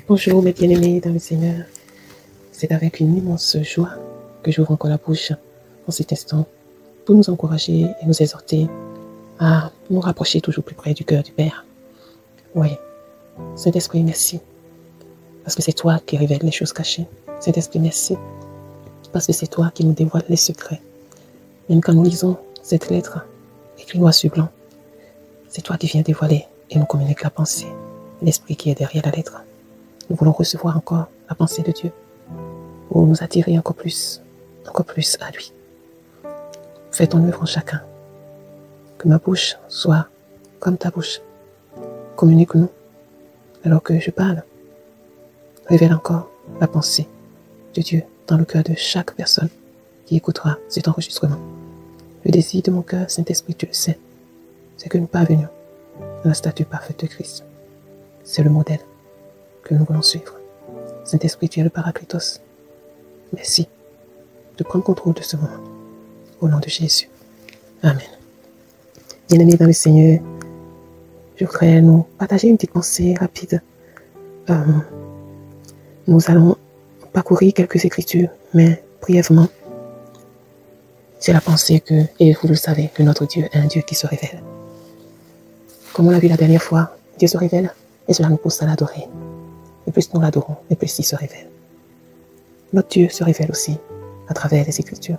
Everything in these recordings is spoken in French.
Bonjour mes bien-aimés dans le Seigneur. C'est avec une immense joie que j'ouvre encore la bouche en cet instant pour nous encourager et nous exhorter à nous rapprocher toujours plus près du cœur du Père. Oui, Saint-Esprit, merci. Parce que c'est toi qui révèles les choses cachées. Saint-Esprit, merci. Parce que c'est toi qui nous dévoile les secrets. Même quand nous lisons cette lettre écrite noir sur blanc, c'est toi qui viens dévoiler et nous communique la pensée, l'esprit qui est derrière la lettre. Nous voulons recevoir encore la pensée de Dieu pour nous attirer encore plus à lui. Fais ton œuvre en chacun. Que ma bouche soit comme ta bouche. Communique-nous alors que je parle. Révèle encore la pensée de Dieu dans le cœur de chaque personne qui écoutera cet enregistrement. Le désir de mon cœur, Saint-Esprit, tu le sais, c'est que nous parvenions à la statue parfaite de Christ. C'est le modèle que nous voulons suivre. Saint-Esprit, tu es le Paraclétos. Merci de prendre contrôle de ce moment. Au nom de Jésus. Amen. Bien-aimés dans le Seigneur, je voudrais nous partager une petite pensée rapide. Nous allons parcourir quelques écritures, mais brièvement, j'ai la pensée que, et vous le savez, que notre Dieu est un Dieu qui se révèle. Comme on l'a vu la dernière fois, Dieu se révèle et cela nous pousse à l'adorer. Et plus nous l'adorons, et plus il se révèle. Notre Dieu se révèle aussi à travers les Écritures.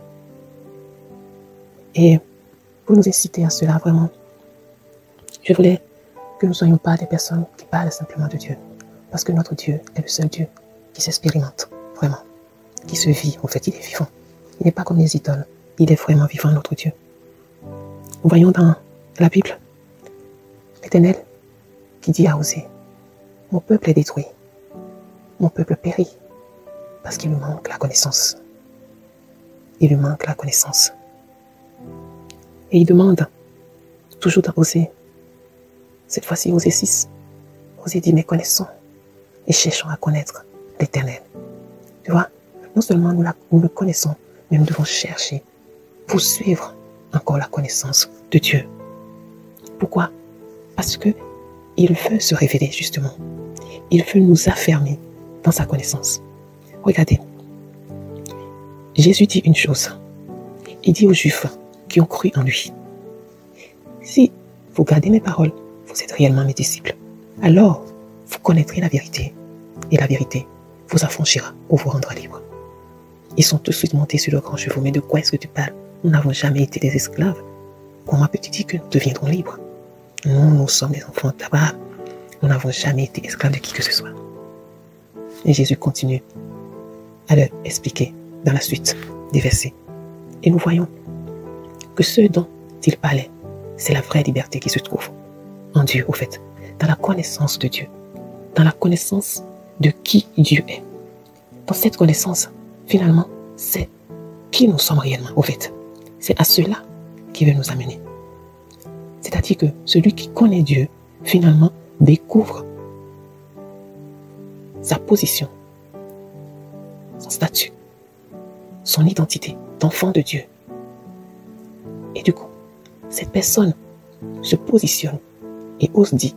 Et pour nous inciter à cela, vraiment, je voulais que nous ne soyons pas des personnes qui parlent simplement de Dieu. Parce que notre Dieu est le seul Dieu qui s'expérimente, vraiment, qui se vit. En fait, il est vivant. Il n'est pas comme les idoles. Il est vraiment vivant, notre Dieu. Nous voyons dans la Bible l'Éternel qui dit à Osée, « Mon peuple est détruit. Mon peuple périt parce qu'il lui manque la connaissance. » Il lui manque la connaissance. Et il demande, toujours dans Osée, cette fois-ci Osée 6, Osée dit, mais connaissons et cherchons à connaître l'Éternel. Tu vois, non seulement nous le connaissons, mais nous devons chercher, poursuivre encore la connaissance de Dieu. Pourquoi? Parce que il veut se révéler justement. Il veut nous affermir dans sa connaissance. Regardez, Jésus dit une chose. Il dit aux Juifs qui ont cru en lui, si vous gardez mes paroles, vous êtes réellement mes disciples. Alors, vous connaîtrez la vérité. Et la vérité vous affranchira ou vous rendra libre. Ils sont tout de suite montés sur le grand chevaux. Mais de quoi est-ce que tu parles? Nous n'avons jamais été des esclaves. Comment peux-tu dire que nous deviendrons libres? Nous sommes des enfants d'Abraham. Nous n'avons jamais été esclaves de qui que ce soit. Et Jésus continue à leur expliquer dans la suite des versets. Et nous voyons que ce dont il parlait, c'est la vraie liberté qui se trouve en Dieu, au fait, dans la connaissance de Dieu, dans la connaissance de qui Dieu est. Dans cette connaissance, finalement, c'est qui nous sommes réellement, au fait. C'est à cela qui veut nous amener. C'est-à-dire que celui qui connaît Dieu, finalement, découvre sa position, son statut, son identité d'enfant de Dieu. Et du coup, cette personne se positionne et ose dire,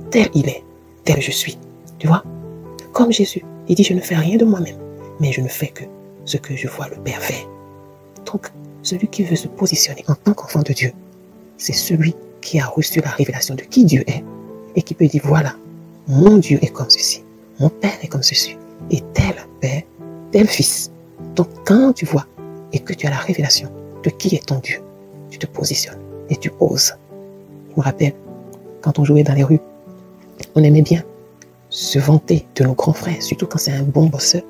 tel il est, tel je suis. Tu vois? Comme Jésus, il dit, je ne fais rien de moi-même, mais je ne fais que ce que je vois le Père faire. Donc, celui qui veut se positionner en tant qu'enfant de Dieu, c'est celui qui a reçu la révélation de qui Dieu est et qui peut dire, voilà, mon Dieu est comme ceci, mon Père est comme ceci, et tel Père, tel Fils. Donc, quand tu vois et que tu as la révélation de qui est ton Dieu, tu te positionnes et tu oses. Je me rappelle, quand on jouait dans les rues, on aimait bien se vanter de nos grands frères, surtout quand c'est un bon bosseur.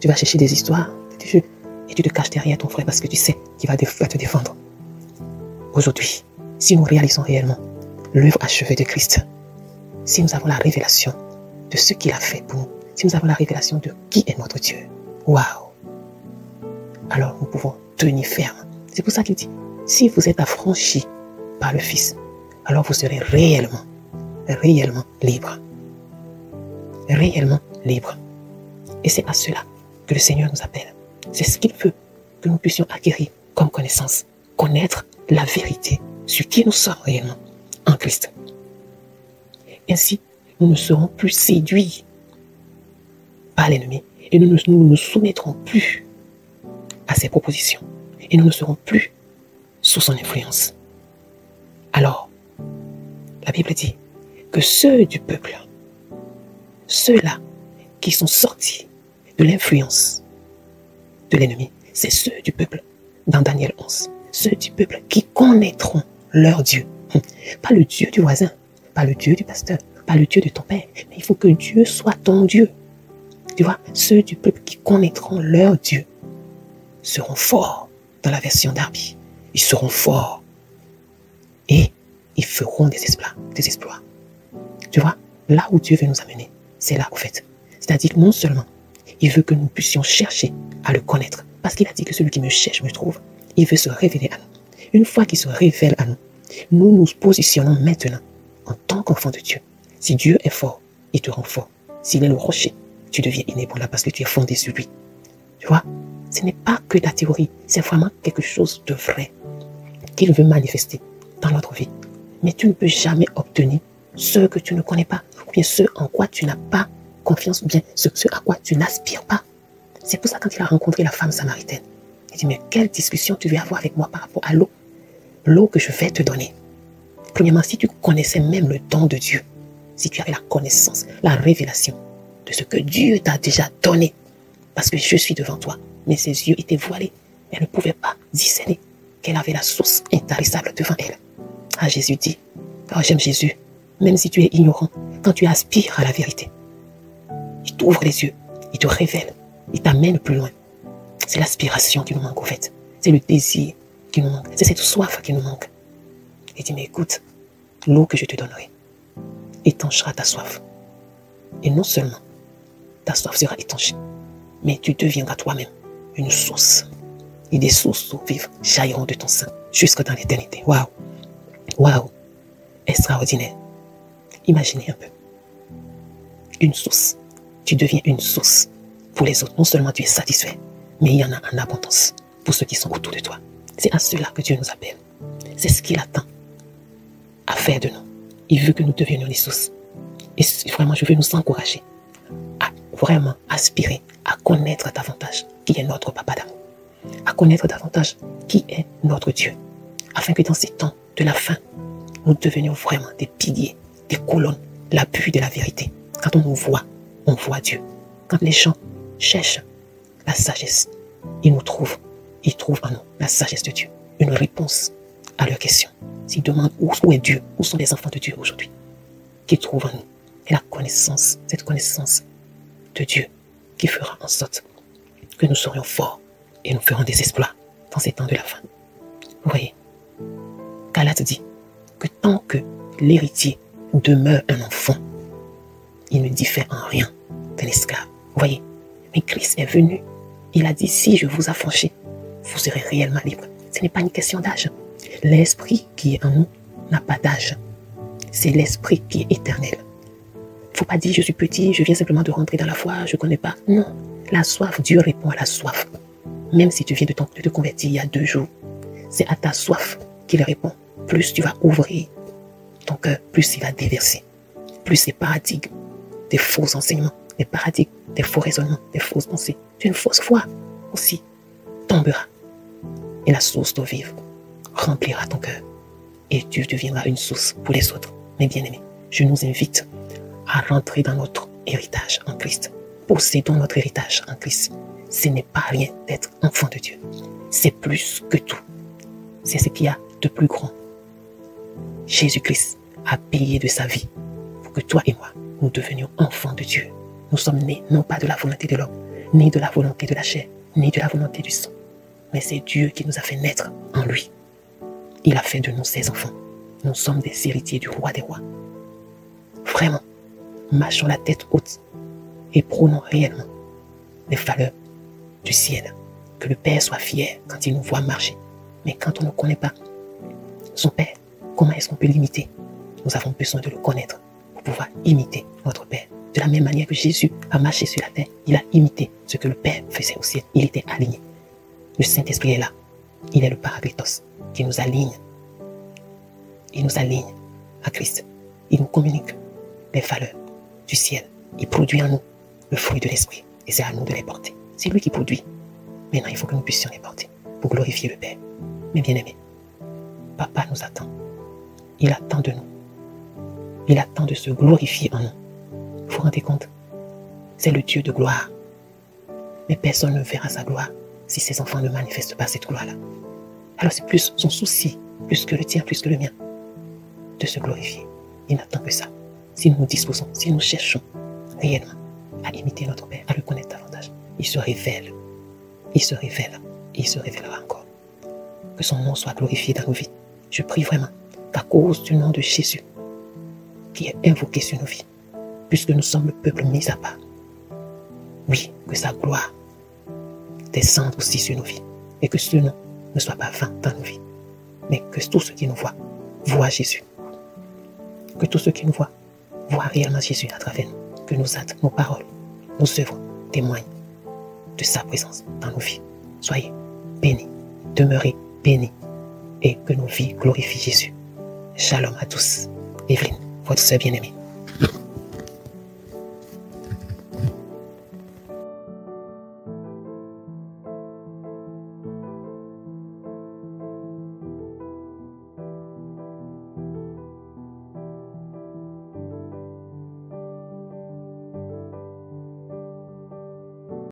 Tu vas chercher des histoires et tu te caches derrière ton frère parce que tu sais qu'il va te défendre. Aujourd'hui, si nous réalisons réellement l'œuvre achevée de Christ, si nous avons la révélation de ce qu'il a fait pour nous, si nous avons la révélation de qui est notre Dieu, waouh! Alors nous pouvons tenir ferme. C'est pour ça qu'il dit, si vous êtes affranchis par le Fils, alors vous serez réellement libre. Réellement libre. Et c'est à cela que le Seigneur nous appelle. C'est ce qu'il veut que nous puissions acquérir comme connaissance. Connaître la vérité sur qui nous sommes réellement en Christ. Ainsi, nous ne serons plus séduits par l'ennemi. Et nous ne nous soumettrons plus à ses propositions. Et nous ne serons plus sous son influence. Alors, la Bible dit que ceux du peuple, ceux-là qui sont sortis de l'influence de l'ennemi, c'est ceux du peuple, dans Daniel 11, ceux du peuple qui connaîtront leur Dieu. Pas le Dieu du voisin, pas le Dieu du pasteur, pas le Dieu de ton père, mais il faut que Dieu soit ton Dieu. Tu vois, ceux du peuple qui connaîtront leur Dieu seront forts dans la version Darby. Ils seront forts et ils feront des exploits. Tu vois, là où Dieu veut nous amener, c'est là au fait. C'est-à-dire que non seulement il veut que nous puissions chercher à le connaître, parce qu'il a dit que celui qui me cherche me trouve. Il veut se révéler à nous. Une fois qu'il se révèle à nous, nous nous positionnons maintenant en tant qu'enfant de Dieu. Si Dieu est fort, il te rend fort. S'il est le rocher, tu deviens inébranlable parce que tu es fondé sur lui. Tu vois, ce n'est pas que la théorie, c'est vraiment quelque chose de vrai qu'il veut manifester dans notre vie. Mais tu ne peux jamais obtenir ce que tu ne connais pas, ou bien ce en quoi tu n'as pas confiance, ou bien ce à quoi tu n'aspires pas. C'est pour ça quand il a rencontré la femme samaritaine, il dit, mais quelle discussion tu veux avoir avec moi par rapport à l'eau? L'eau que je vais te donner. Premièrement, si tu connaissais même le don de Dieu, si tu avais la connaissance, la révélation de ce que Dieu t'a déjà donné, parce que je suis devant toi, mais ses yeux étaient voilés, elle ne pouvait pas discerner qu'elle avait la source intarissable devant elle. Ah, Jésus dit, oh, j'aime Jésus, même si tu es ignorant, quand tu aspires à la vérité, il t'ouvre les yeux, il te révèle, il t'amène plus loin. C'est l'aspiration qui nous manque au fait, c'est le désir qui nous manque, c'est cette soif qui nous manque. Il dit, mais écoute, l'eau que je te donnerai étanchera ta soif. Et non seulement ta soif sera étanchée, mais tu deviendras toi-même une source. Et des sources d'eau vives jailliront de ton sein jusque dans l'éternité. Waouh! Waouh! Extraordinaire. Imaginez un peu. Une source. Tu deviens une source pour les autres. Non seulement tu es satisfait, mais il y en a en abondance pour ceux qui sont autour de toi. C'est à cela que Dieu nous appelle. C'est ce qu'il attend à faire de nous. Il veut que nous devenions les sources. Et vraiment, je veux nous encourager à vraiment aspirer à connaître davantage qui est notre Papa d'amour. À connaître davantage qui est notre Dieu. Afin que dans ces temps de la fin, nous devenions vraiment des piliers, des colonnes, l'appui de la vérité. Quand on nous voit, on voit Dieu. Quand les gens cherchent la sagesse, ils nous trouvent. Ils trouvent en nous la sagesse de Dieu. Une réponse à leurs questions. S'ils demandent où est Dieu, où sont les enfants de Dieu aujourd'hui, qu'ils trouvent en nous. Et la connaissance, cette connaissance de Dieu qui fera en sorte que nous serions forts et nous ferons des exploits dans ces temps de la fin. Vous voyez, Galate dit que tant que l'héritier demeure un enfant, il ne diffère en rien d'un esclave. Vous voyez, mais Christ est venu. Il a dit, si je vous affranchis, vous serez réellement libre. Ce n'est pas une question d'âge. L'esprit qui est en nous n'a pas d'âge. C'est l'esprit qui est éternel. Il ne faut pas dire, je suis petit, je viens simplement de rentrer dans la foi, je ne connais pas. Non, la soif, Dieu répond à la soif. Même si tu viens de te convertir il y a 2 jours, c'est à ta soif qu'il répond. Plus tu vas ouvrir ton cœur, plus il va déverser. Plus les paradigmes des faux enseignements, des paradigmes des faux raisonnements, des fausses pensées, d'une fausse foi aussi tombera. Et la source d'eau vive remplira ton cœur. Et tu deviendras une source pour les autres. Mes bien-aimés, je nous invite à rentrer dans notre héritage en Christ. Possédons notre héritage en Christ. Ce n'est pas rien d'être enfant de Dieu. C'est plus que tout. C'est ce qu'il y a de plus grand. Jésus-Christ a payé de sa vie pour que toi et moi, nous devenions enfants de Dieu. Nous sommes nés non pas de la volonté de l'homme, ni de la volonté de la chair, ni de la volonté du sang. Mais c'est Dieu qui nous a fait naître en lui. Il a fait de nous ses enfants. Nous sommes des héritiers du roi des rois. Vraiment, marchons la tête haute et prônons réellement les valeurs du ciel. Que le Père soit fier quand il nous voit marcher. Mais quand on ne connaît pas son Père, comment est-ce qu'on peut l'imiter? Nous avons besoin de le connaître pour pouvoir imiter notre Père. De la même manière que Jésus a marché sur la terre, il a imité ce que le Père faisait au ciel. Il était aligné. Le Saint-Esprit est là. Il est le Paraclétos qui nous aligne. Il nous aligne à Christ. Il nous communique les valeurs du ciel. Il produit en nous le fruit de l'esprit. Et c'est à nous de les porter. C'est lui qui produit. Maintenant, il faut que nous puissions les porter pour glorifier le Père. Mes bien-aimés, Papa nous attend. Il attend de nous. Il attend de se glorifier en nous. Vous vous rendez compte? C'est le Dieu de gloire. Mais personne ne verra sa gloire si ses enfants ne manifestent pas cette gloire-là. Alors c'est plus son souci, plus que le tien, plus que le mien, de se glorifier. Il n'attend que ça. Si nous nous disposons, si nous cherchons réellement à imiter notre Père, à le connaître davantage, il se révèle. Il se révèle. Et il se révélera encore. Que son nom soit glorifié dans nos vies. Je prie vraiment qu'à cause du nom de Jésus, qui est invoqué sur nos vies, puisque nous sommes le peuple mis à part, oui, que sa gloire descende aussi sur nos vies. Et que ce nom ne soit pas vain dans nos vies. Mais que tous ceux qui nous voient Jésus. Que tous ceux qui nous voient réellement Jésus à travers nous. Que nos actes, nos paroles, nos œuvres témoignent de sa présence dans nos vies. Soyez bénis, demeurez bénis. Et que nos vies glorifient Jésus. Shalom à tous. Evelyne, votre sœur bien-aimée.